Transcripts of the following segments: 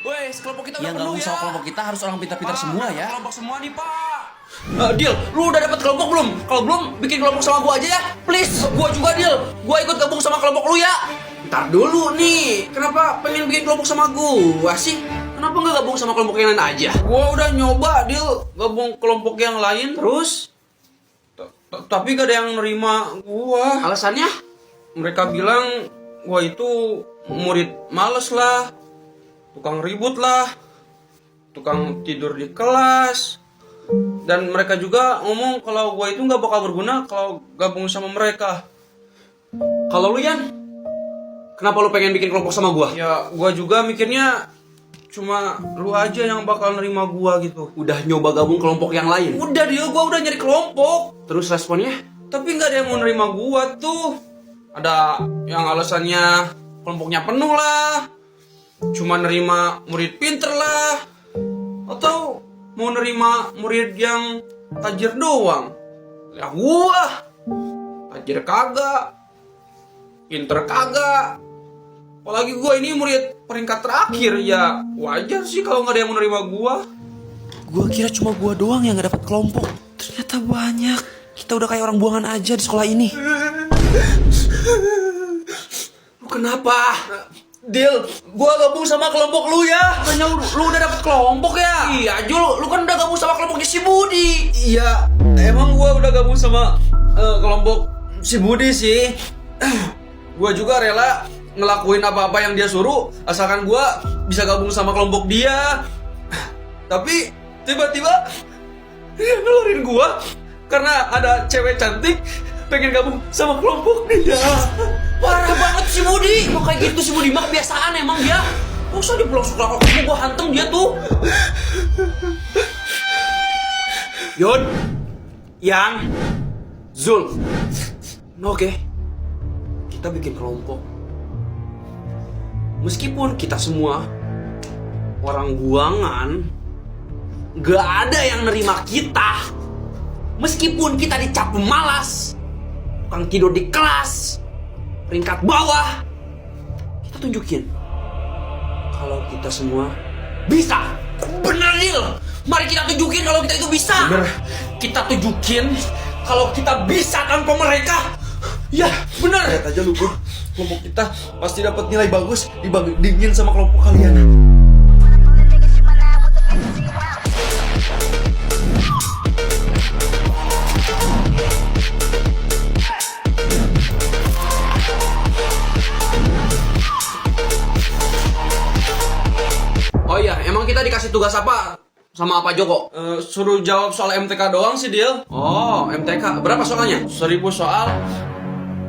Woi, kelompok kita Yang udah penuh gabung ya. sama kelompok kita harus orang pintar-pintar semua ya. Kelompok semua nih, Pak. Deal, lu udah dapat kelompok belum? Kalau belum, bikin kelompok sama gua aja ya. Please, gua juga Deal. Gua ikut gabung sama kelompok lu ya. Ntar dulu nih, kenapa pengen bikin kelompok sama gua sih? Kenapa nggak gabung sama kelompok yang lain aja? Gua udah nyoba Deal gabung kelompok yang lain terus. Tapi gak ada yang nerima gua. Alasannya? Mereka bilang gua itu murid males lah, tukang ribut lah, tukang tidur di kelas. Dan mereka juga ngomong kalau gue itu nggak bakal berguna kalau gabung sama mereka. Kalau lu Yan, kenapa lu pengen bikin kelompok sama gue? Ya gue juga mikirnya cuma lu aja yang bakal nerima gue gitu. Udah nyoba gabung kelompok yang lain? Udah dia, gue udah nyari kelompok. Terus responnya? Tapi nggak ada yang mau nerima gue tuh. Ada yang alasannya kelompoknya penuh lah, cuma nerima murid pinter lah, atau mau nerima murid yang tajir doang. Ya gua tajir kagak, pinter kagak, apalagi gua ini murid peringkat terakhir. Ya wajar sih kalau nggak ada yang menerima gua. Gua kira cuma gua doang yang gak dapat kelompok. Ternyata banyak. Kita udah kayak orang buangan aja di sekolah ini. Lu kenapa? Deal, gua gabung sama kelompok lu ya. Tanya lu udah dapet kelompok ya? Iya, Jul, lu kan udah gabung sama kelompoknya si Budi. Iya, emang gua udah gabung sama kelompok si Budi sih. Gua juga rela ngelakuin apa-apa yang dia suruh asalkan gua bisa gabung sama kelompok dia. Tapi tiba-tiba dia ngeluarin gua karena ada cewek cantik pengen gabung sama kelompok dia. Parah banget si Budi. Kok kayak gitu si Budi mah kebiasaan emang dia. Gak usah dipulang sekolah ketemu gue hantem dia tuh. Yon, Yang, Zul. Oke, kita bikin kelompok. Meskipun kita semua orang buangan, gak ada yang nerima kita. Meskipun kita dicap pemalas, tukang tidur di kelas, peringkat bawah, kita tunjukin kalau kita semua bisa. Bener Nil, mari kita tunjukin kalau kita itu bisa. Bener, kita tunjukin kalau kita bisa tanpa mereka. Ya bener. Lihat aja lu Bud, kelompok kita pasti dapat nilai bagus dibandingin sama kelompok kalian. Oh iya, emang kita dikasih tugas apa sama Pak Joko? Suruh jawab soal MTK doang sih, Dil. Oh, MTK. Berapa soalnya? 1000 soal.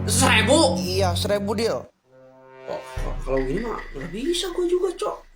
1000? Iya, 1000 deal. Oh, kalau gini mah nggak bisa gue juga, Cok.